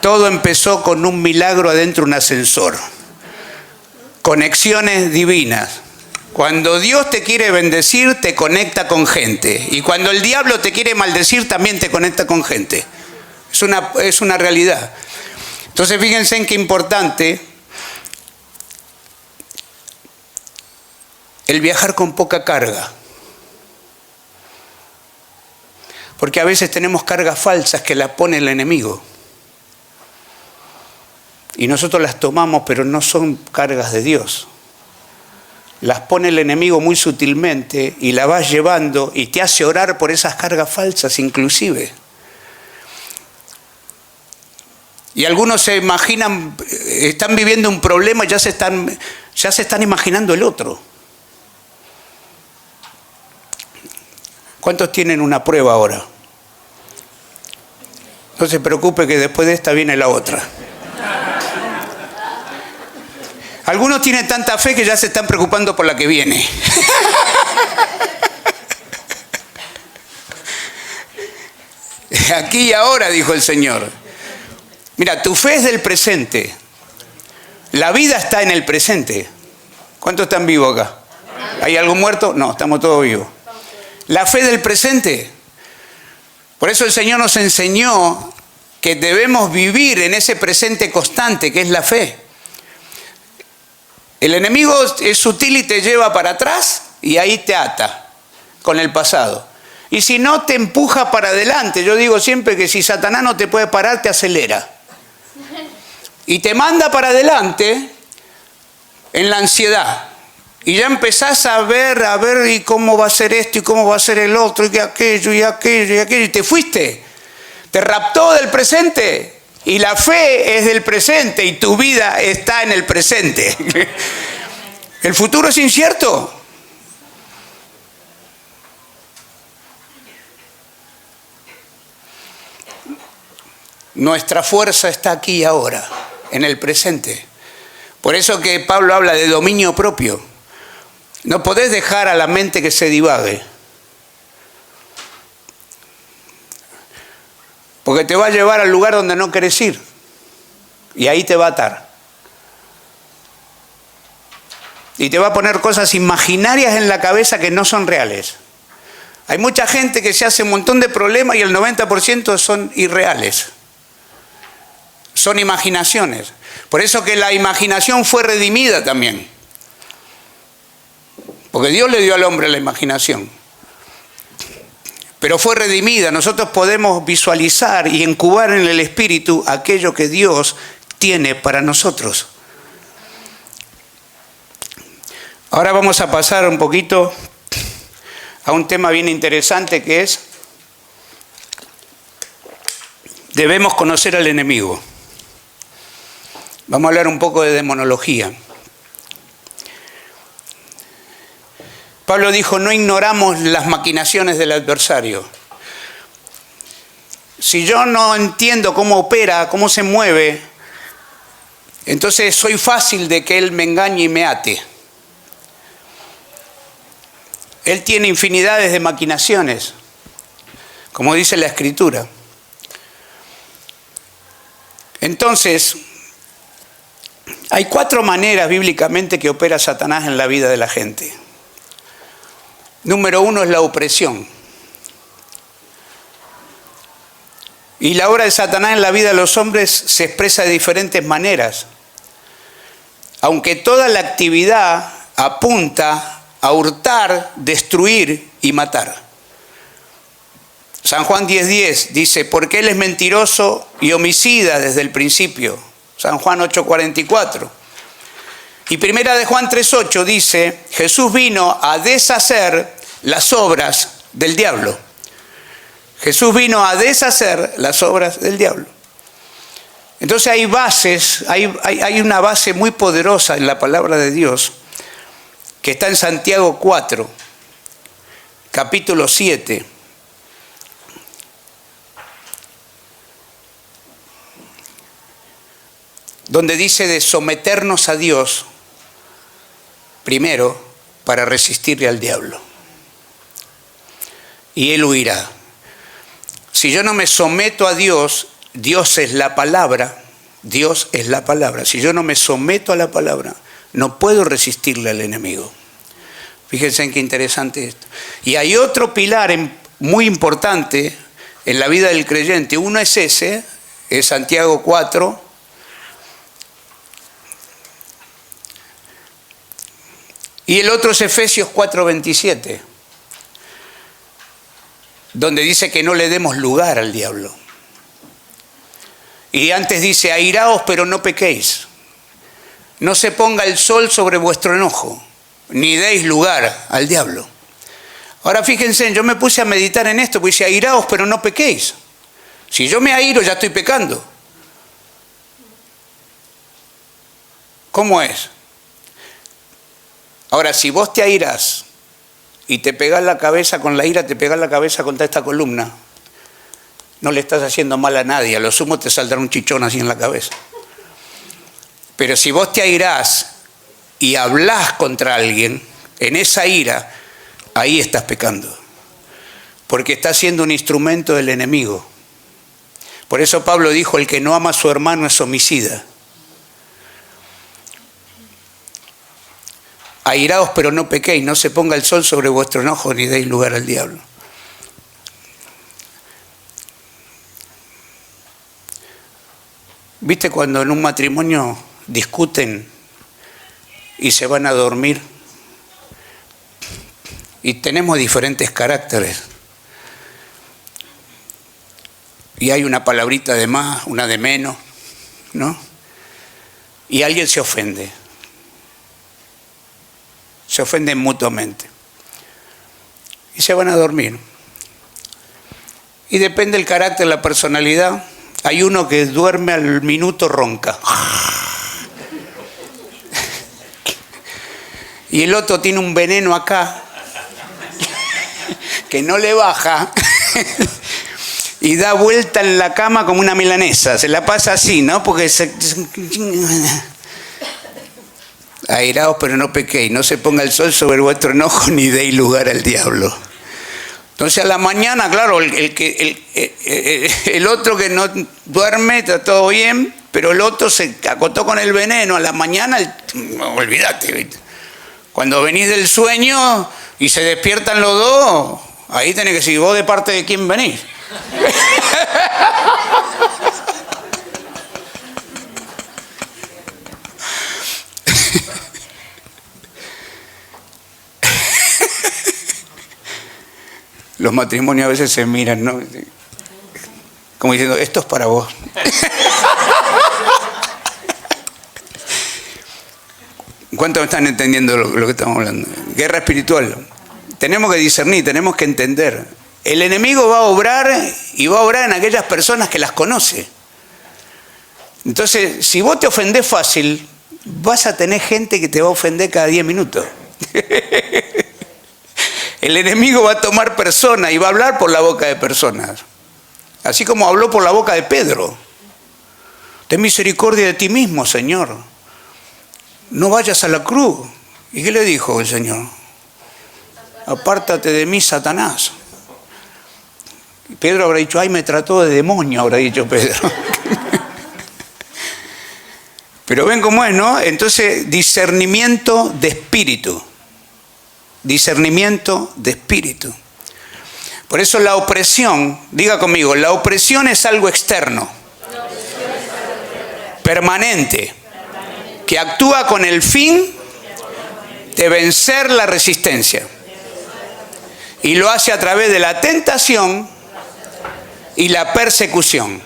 Todo empezó con un milagro adentro de un ascensor. Conexiones divinas. Cuando Dios te quiere bendecir, te conecta con gente. Y cuando el diablo te quiere maldecir, también te conecta con gente. Es una realidad. Entonces fíjense en qué importante el viajar con poca carga. Porque a veces tenemos cargas falsas que las pone el enemigo. Y nosotros las tomamos, pero no son cargas de Dios. las pone el enemigo muy sutilmente y la vas llevando y te hace orar por esas cargas falsas inclusive. Y algunos se imaginan, están viviendo un problema y ya se están imaginando el otro. ¿Cuántos tienen una prueba ahora? No se preocupe que después de esta viene la otra. Algunos tienen tanta fe que ya se están preocupando por la que viene. Aquí y ahora, dijo el Señor. Mira, tu fe es del presente. La vida está en el presente. ¿Cuántos están vivos acá? ¿Hay algún muerto? No, estamos todos vivos. La fe del presente. Por eso el Señor nos enseñó que debemos vivir en ese presente constante que es la fe. El enemigo es sutil y te lleva para atrás y ahí te ata con el pasado. Y si no, te empuja para adelante. Yo digo siempre que si Satanás no te puede parar, te acelera. Y te manda para adelante en la ansiedad. Y ya empezás a ver y cómo va a ser esto y cómo va a ser el otro y aquello y aquello y aquello. Y te fuiste. Te raptó del presente. Y la fe es del presente y tu vida está en el presente. El futuro es incierto. Nuestra fuerza está aquí y ahora, en el presente. Por eso que Pablo habla de dominio propio. No podés dejar a la mente que se divague. Porque te va a llevar al lugar donde no querés ir. Y ahí te va a atar. Y te va a poner cosas imaginarias en la cabeza que no son reales. Hay mucha gente que se hace un montón de problemas y el 90% son irreales. Son imaginaciones. Por eso que la imaginación fue redimida también. Porque Dios le dio al hombre la imaginación. Pero fue redimida. Nosotros podemos visualizar y incubar en el espíritu aquello que Dios tiene para nosotros. Ahora vamos a pasar un poquito a un tema bien interesante que es: debemos conocer al enemigo. Vamos a hablar un poco de demonología. Pablo dijo, no ignoramos las maquinaciones del adversario. Si yo no entiendo cómo opera, cómo se mueve, entonces soy fácil de que él me engañe y me ate. Él tiene infinidades de maquinaciones, como dice la Escritura. Entonces, hay 4 maneras bíblicamente que opera Satanás en la vida de la gente. Número 1 es la opresión. Y la obra de Satanás en la vida de los hombres se expresa de diferentes maneras. Aunque toda la actividad apunta a hurtar, destruir y matar. San Juan 10:10 dice, porque él es mentiroso y homicida desde el principio. San Juan 8:44. Y primera de Juan 3:8 dice, Jesús vino a deshacer las obras del diablo. Jesús vino a deshacer las obras del diablo. Entonces hay bases, hay una base muy poderosa en la palabra de Dios, que está en Santiago 4, capítulo 7. Donde dice de someternos a Dios primero para resistirle al diablo. Y él huirá. Si yo no me someto a Dios, Dios es la palabra, Dios es la palabra. Si yo no me someto a la palabra, no puedo resistirle al enemigo. Fíjense en qué interesante esto. Y hay otro pilar muy importante en la vida del creyente. Uno es ese, es Santiago 4. Y el otro es Efesios 4:27, donde dice que no le demos lugar al diablo. Y antes dice, airaos pero no pequéis. No se ponga el sol sobre vuestro enojo. ni deis lugar al diablo. Ahora fíjense, yo me puse a meditar en esto, pues dice, airaos pero no pequéis. Si yo me airo ya estoy pecando. ¿Cómo es? Ahora, si vos te airás y te pegás la cabeza con la ira, te pegás la cabeza contra esta columna, no le estás haciendo mal a nadie, a lo sumo te saldrá un chichón así en la cabeza. Pero si vos te airás y hablás contra alguien, en esa ira, ahí estás pecando. Porque estás siendo un instrumento del enemigo. Por eso Pablo dijo, el que no ama a su hermano es homicida. Airaos pero no pequéis, no se ponga el sol sobre vuestro enojo ni deis lugar al diablo. ¿Viste cuando en un matrimonio discuten y se van a dormir? Y tenemos diferentes caracteres. Y hay una palabrita de más, una de menos, ¿no? Y alguien se ofende. Se ofenden mutuamente. Y se van a dormir. Y depende del carácter, la personalidad. Hay uno que duerme al minuto ronca. Y el otro tiene un veneno acá que no le baja y da vuelta en la cama como una milanesa. Se la pasa así, ¿no? Porque airaos pero no pequéis, no se ponga el sol sobre vuestro enojo ni deis lugar al diablo. Entonces a la mañana, claro, el otro que no duerme, está todo bien, pero el otro se acostó con el veneno. A la mañana, olvídate, cuando venís del sueño y se despiertan los dos, ahí tenés que decir, ¿vos de parte de quién venís? Los matrimonios a veces se miran, ¿no? Como diciendo, esto es para vos. ¿Cuántos están entendiendo lo que estamos hablando? Guerra espiritual. Tenemos que discernir, tenemos que entender. El enemigo va a obrar y va a obrar en aquellas personas que las conoce. Entonces, si vos te ofendés fácil, vas a tener gente que te va a ofender cada 10 minutos. El enemigo va a tomar personas y va a hablar por la boca de personas. Así como habló por la boca de Pedro. Ten misericordia de ti mismo, Señor. No vayas a la cruz. ¿Y qué le dijo el Señor? Apártate de mí, Satanás. Y Pedro habrá dicho, ay, me trató de demonio, habrá dicho Pedro. Pero ven cómo es, ¿no? Entonces, discernimiento de espíritu. Discernimiento de espíritu. Por eso la opresión, diga conmigo, la opresión es algo externo, permanente, que actúa con el fin de vencer la resistencia. Y lo hace a través de la tentación y la persecución.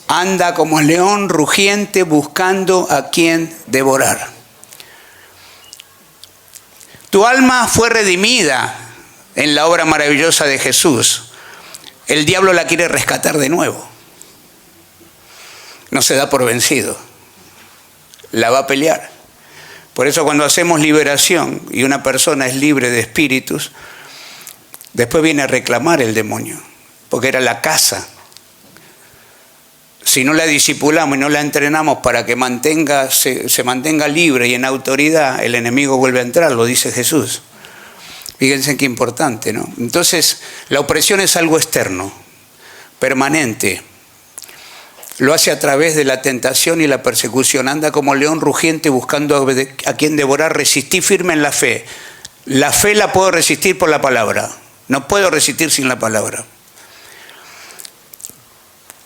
Anda como león rugiente buscando a quien devorar. Tu alma fue redimida en la obra maravillosa de Jesús. El diablo la quiere rescatar de nuevo. No se da por vencido. La va a pelear. Por eso cuando hacemos liberación y una persona es libre de espíritus, después viene a reclamar el demonio, porque era la casa. Si no la discipulamos y no la entrenamos para que se mantenga libre y en autoridad, el enemigo vuelve a entrar, lo dice Jesús. Fíjense qué importante, ¿no? Entonces, la opresión es algo externo, permanente. Lo hace a través de la tentación y la persecución. Anda como león rugiente buscando a quien devorar. Resistí firme en la fe. La fe la puedo resistir por la palabra. No puedo resistir sin la palabra.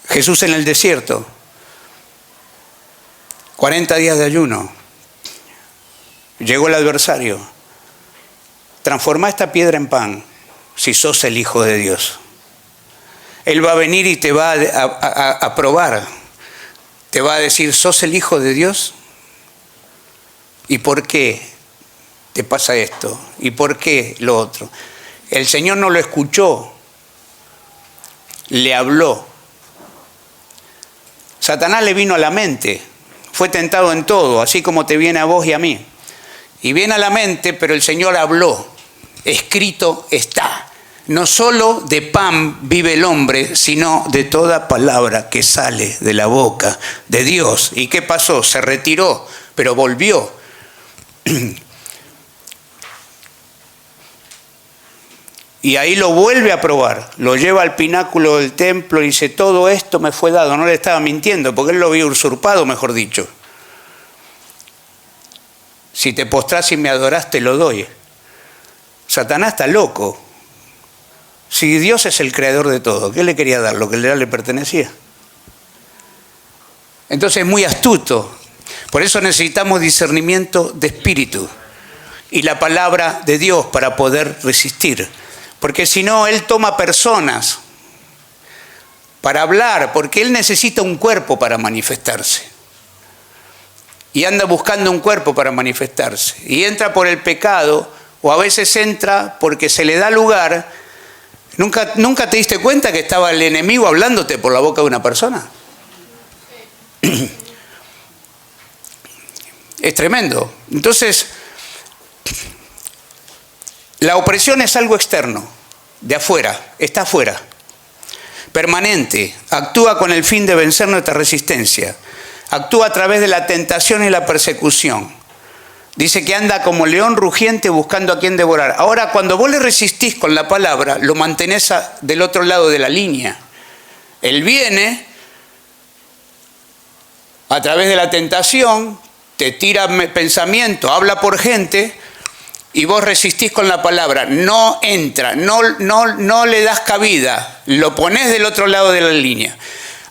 Jesús en el desierto, 40 días de ayuno, llegó el adversario, transforma esta piedra en pan, si sos el Hijo de Dios. Él va a venir y te va a probar, te va a decir, ¿sos el Hijo de Dios? ¿Y por qué? te pasa esto? ¿Y por qué lo otro? El Señor no lo escuchó, le habló. Satanás le vino a la mente, fue tentado en todo, así como te viene a vos y a mí. Y viene a la mente, pero el Señor habló, escrito está. No solo de pan vive el hombre, sino de toda palabra que sale de la boca de Dios. ¿Y qué pasó? Se retiró, pero volvió. Y ahí lo vuelve a probar, lo lleva al pináculo del templo y dice, todo esto me fue dado. No le estaba mintiendo, porque él lo había usurpado, mejor dicho. Si te postrás y me adorás, te lo doy. Satanás está loco. Si Dios es el creador de todo, ¿qué le quería dar? Lo que le pertenecía. Entonces es muy astuto. Por eso necesitamos discernimiento de espíritu y la palabra de Dios para poder resistir. Porque si no, él toma personas para hablar, porque él necesita un cuerpo para manifestarse. Y anda buscando un cuerpo para manifestarse. Y entra por el pecado, o a veces entra porque se le da lugar. ¿Nunca te diste cuenta que estaba el enemigo hablándote por la boca de una persona? Es tremendo. Entonces, la opresión es algo externo, de afuera, está afuera, permanente, actúa con el fin de vencer nuestra resistencia, actúa a través de la tentación y la persecución. Dice que anda como león rugiente buscando a quien devorar. Ahora, cuando vos le resistís con la palabra, lo mantenés del otro lado de la línea. Él viene a través de la tentación, te tira pensamiento, habla por gente, y vos resistís con la palabra. No entra, no le das cabida, lo ponés del otro lado de la línea.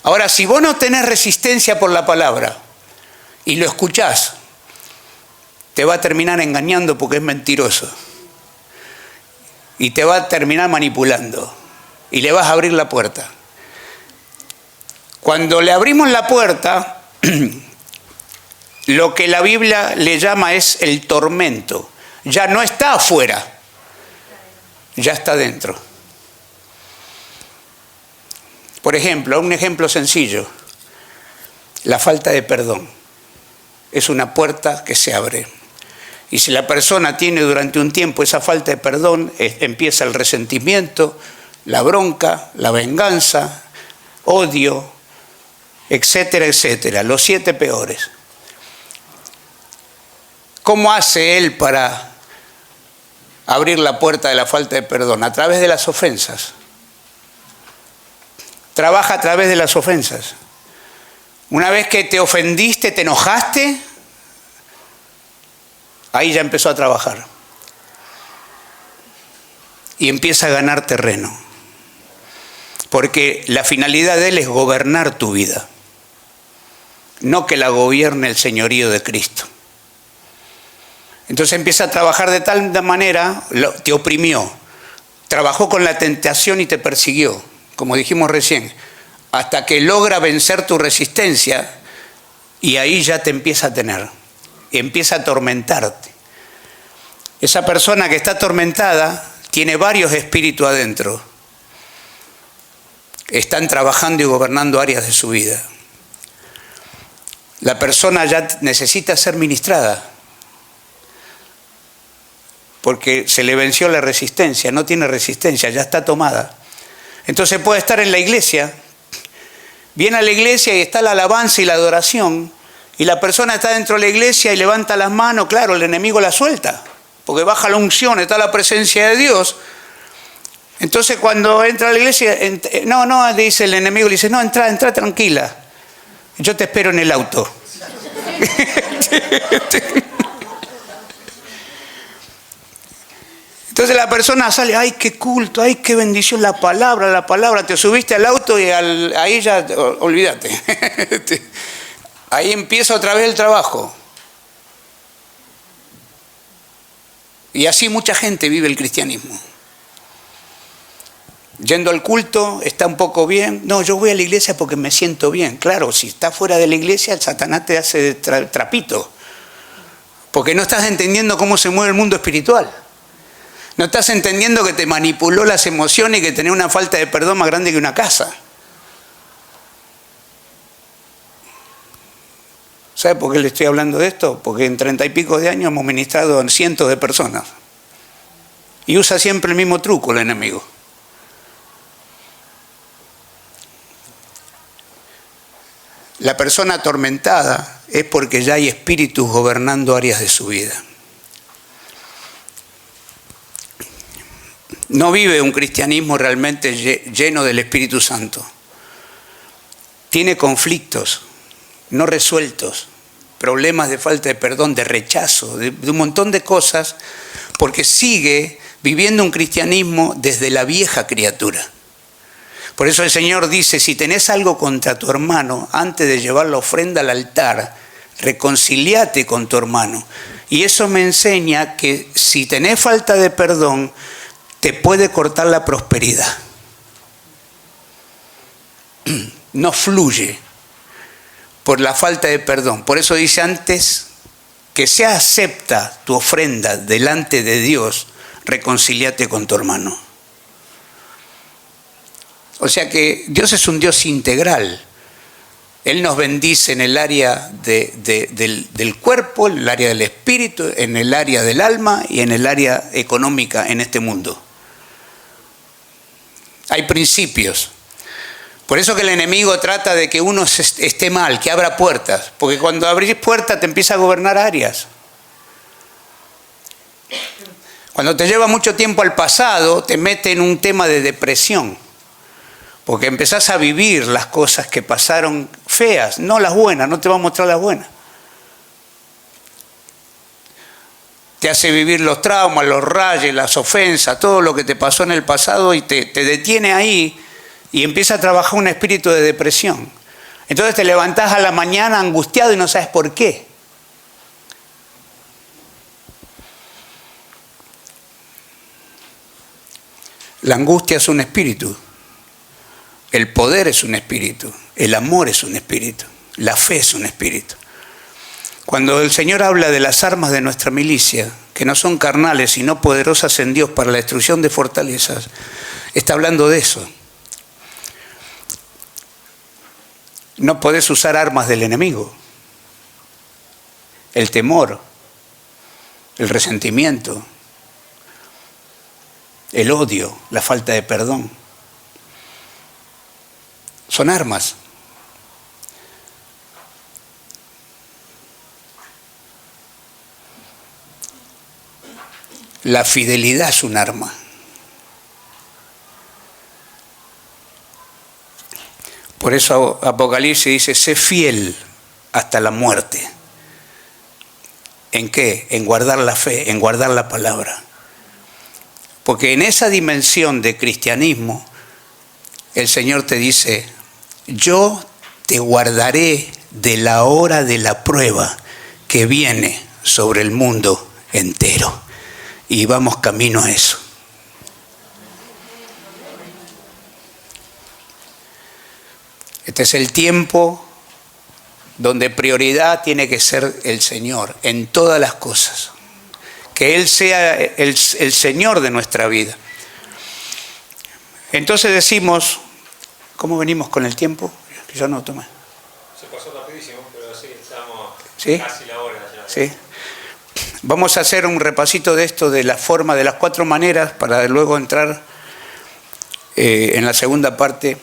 Ahora, si vos no tenés resistencia por la palabra y lo escuchás, te va a terminar engañando porque es mentiroso. Y te va a terminar manipulando. Y le vas a abrir la puerta. Cuando le abrimos la puerta, lo que la Biblia le llama es el tormento. Ya no está afuera, ya está dentro. Por ejemplo, un ejemplo sencillo. La falta de perdón es una puerta que se abre. Y si la persona tiene durante un tiempo esa falta de perdón, empieza el resentimiento, la bronca, la venganza, odio, etcétera, etcétera. Los 7 peores. ¿Cómo hace él para abrir la puerta de la falta de perdón? A través de las ofensas. Trabaja a través de las ofensas. Una vez que te ofendiste, te enojaste, ahí ya empezó a trabajar. Y empieza a ganar terreno. Porque la finalidad de él es gobernar tu vida. No que la gobierne el señorío de Cristo. Entonces empieza a trabajar de tal manera, te oprimió. Trabajó con la tentación y te persiguió, como dijimos recién, hasta que logra vencer tu resistencia y ahí ya te empieza a tener. Empieza a atormentarte. Esa persona que está atormentada tiene varios espíritus adentro. Están trabajando y gobernando áreas de su vida. La persona ya necesita ser ministrada porque se le venció la resistencia, no tiene resistencia, ya está tomada. Entonces puede estar en la iglesia, viene a la iglesia y está la alabanza y la adoración, y la persona está dentro de la iglesia y levanta las manos, claro, el enemigo la suelta, porque baja la unción, está la presencia de Dios. Entonces cuando entra a la iglesia, no, dice el enemigo, le dice, no, entra tranquila, yo te espero en el auto. Entonces la persona sale, ay, qué culto, ay, qué bendición, la palabra, te subiste al auto y ahí ya, olvídate. Ahí empieza otra vez el trabajo. Y así mucha gente vive el cristianismo. Yendo al culto, está un poco bien. No, yo voy a la iglesia porque me siento bien. Claro, si estás fuera de la iglesia, el Satanás te hace trapito. Porque no estás entendiendo cómo se mueve el mundo espiritual. No estás entendiendo que te manipuló las emociones y que tenés una falta de perdón más grande que una casa. ¿Sabe por qué le estoy hablando de esto? Porque en 30 y pico de años hemos ministrado a cientos de personas. Y usa siempre el mismo truco el enemigo. La persona atormentada es porque ya hay espíritus gobernando áreas de su vida. No vive un cristianismo realmente lleno del Espíritu Santo. Tiene conflictos no resueltos, problemas de falta de perdón, de rechazo, de un montón de cosas, porque sigue viviendo un cristianismo desde la vieja criatura. Por eso el Señor dice, si tenés algo contra tu hermano, antes de llevar la ofrenda al altar, reconciliate con tu hermano. Y eso me enseña que si tenés falta de perdón, te puede cortar la prosperidad. No fluye por la falta de perdón. Por eso dice antes que sea acepta tu ofrenda delante de Dios, reconciliate con tu hermano. O sea que Dios es un Dios integral. Él nos bendice en el área del cuerpo, en el área del espíritu, en el área del alma y en el área económica en este mundo. Hay principios. Por eso que el enemigo trata de que uno esté mal, que abra puertas. Porque cuando abrís puertas te empieza a gobernar áreas. Cuando te lleva mucho tiempo al pasado, te mete en un tema de depresión. Porque empezás a vivir las cosas que pasaron feas, no las buenas, no te va a mostrar las buenas. Te hace vivir los traumas, los rayes, las ofensas, todo lo que te pasó en el pasado y te detiene ahí y empieza a trabajar un espíritu de depresión. Entonces te levantás a la mañana angustiado y no sabes por qué. La angustia es un espíritu. El poder es un espíritu, el amor es un espíritu, la fe es un espíritu. Cuando el Señor habla de las armas de nuestra milicia, que no son carnales sino poderosas en Dios para la destrucción de fortalezas, está hablando de eso. No podés usar armas del enemigo. El temor, el resentimiento, el odio, la falta de perdón. Son armas. La fidelidad es un arma. Por eso Apocalipsis dice, sé fiel hasta la muerte. ¿En qué? En guardar la fe, en guardar la palabra. Porque en esa dimensión de cristianismo, el Señor te dice, yo te guardaré de la hora de la prueba que viene sobre el mundo entero. Y vamos camino a eso. Este es el tiempo donde prioridad tiene que ser el Señor en todas las cosas. Que Él sea el Señor de nuestra vida. Entonces decimos, ¿cómo venimos con el tiempo? Que yo no tomé. Se pasó rapidísimo, pero sí, estamos ¿Sí? casi la hora ya. Sí. Vamos a hacer un repasito de esto, de la forma, de las 4 maneras, para luego entrar en la segunda parte.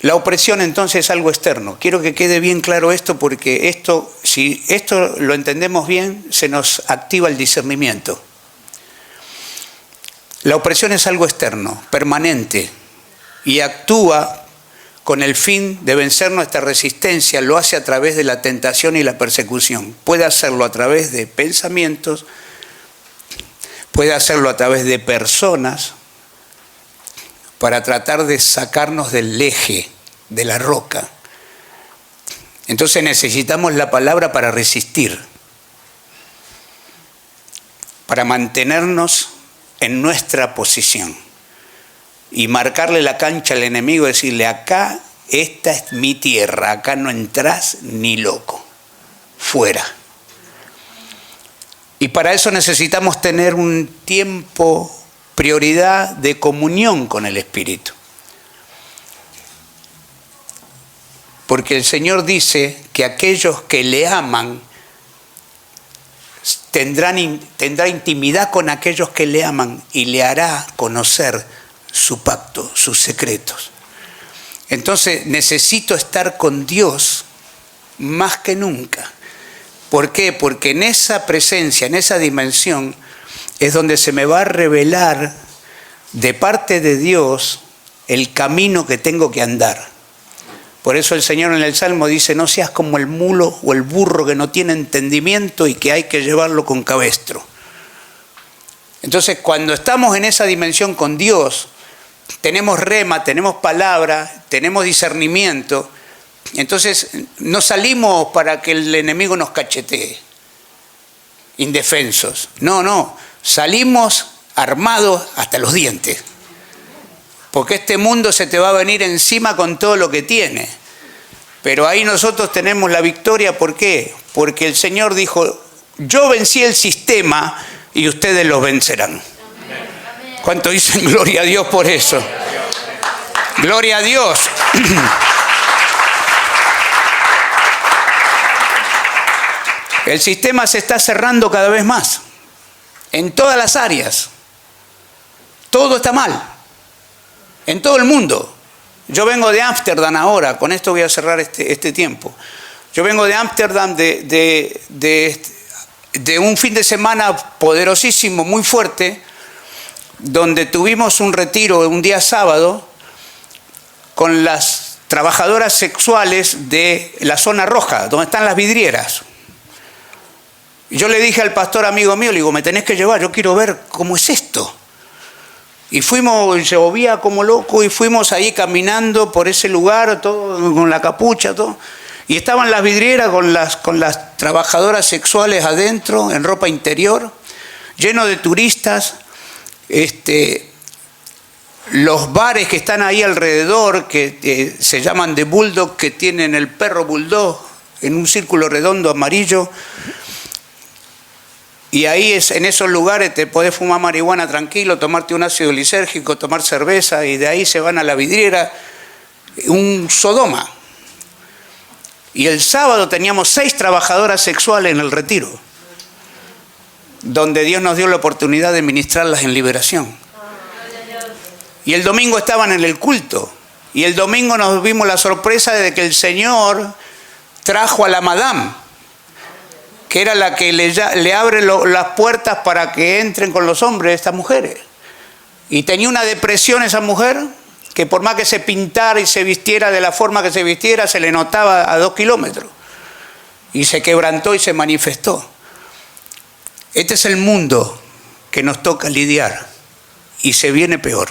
La opresión entonces es algo externo. Quiero que quede bien claro esto porque esto, si esto lo entendemos bien, se nos activa el discernimiento. La opresión es algo externo, permanente, y actúa con el fin de vencer nuestra resistencia. Lo hace a través de la tentación y la persecución. Puede hacerlo a través de pensamientos, puede hacerlo a través de personas, para tratar de sacarnos del eje, de la roca. Entonces necesitamos la palabra para resistir, para mantenernos en nuestra posición y marcarle la cancha al enemigo, decirle, acá, esta es mi tierra, acá no entrás ni loco, fuera. Y para eso necesitamos tener un tiempo, prioridad de comunión con el Espíritu. Porque el Señor dice que aquellos que le aman tendrá intimidad con aquellos que le aman y le hará conocer su pacto, sus secretos. Entonces necesito estar con Dios más que nunca. ¿Por qué? Porque en esa presencia, en esa dimensión, es donde se me va a revelar de parte de Dios el camino que tengo que andar. Por eso el Señor en el Salmo dice, no seas como el mulo o el burro que no tiene entendimiento y que hay que llevarlo con cabestro. Entonces, cuando estamos en esa dimensión con Dios, tenemos rema, tenemos palabra, tenemos discernimiento. Entonces, no salimos para que el enemigo nos cachetee, indefensos. No, salimos armados hasta los dientes. Porque este mundo se te va a venir encima con todo lo que tiene. Pero ahí nosotros tenemos la victoria, ¿por qué? Porque el Señor dijo, yo vencí el sistema y ustedes lo vencerán. ¿Cuánto dicen gloria a Dios por eso? Gloria a Dios. El sistema se está cerrando cada vez más, en todas las áreas. Todo está mal, en todo el mundo. Yo vengo de Ámsterdam ahora, con esto voy a cerrar este tiempo. Yo vengo de Ámsterdam de un fin de semana poderosísimo, muy fuerte, donde tuvimos un retiro un día sábado con las trabajadoras sexuales de la zona roja, donde están las vidrieras. Yo le dije al pastor amigo mío, le digo, me tenés que llevar, yo quiero ver cómo es esto. Y fuimos, llovía como loco, y fuimos ahí caminando por ese lugar, todo con la capucha, todo. Y estaban las vidrieras con las trabajadoras sexuales adentro, en ropa interior, lleno de turistas. Los bares que están ahí alrededor, que se llaman The Bulldog, que tienen el perro bulldog en un círculo redondo amarillo. Y ahí en esos lugares te podés fumar marihuana tranquilo, tomarte un ácido lisérgico, tomar cerveza, y de ahí se van a la vidriera, un Sodoma. Y el sábado teníamos 6 trabajadoras sexuales en el retiro, donde Dios nos dio la oportunidad de ministrarlas en liberación. Y el domingo estaban en el culto, y el domingo nos vimos la sorpresa de que el Señor trajo a la madame, que era la que le abre las puertas para que entren con los hombres estas mujeres. Y tenía una depresión esa mujer, que por más que se pintara y se vistiera de la forma que se vistiera, se le notaba a 2 kilómetros. Y se quebrantó y se manifestó. Este es el mundo que nos toca lidiar, y se viene peor.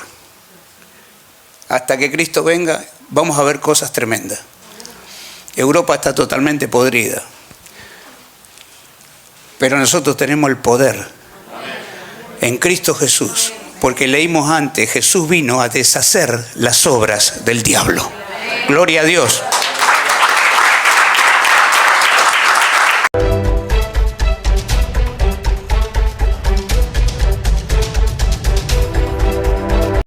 Hasta que Cristo venga, vamos a ver cosas tremendas. Europa está totalmente podrida. Pero nosotros tenemos el poder en Cristo Jesús, porque leímos antes, Jesús vino a deshacer las obras del diablo. Gloria a Dios.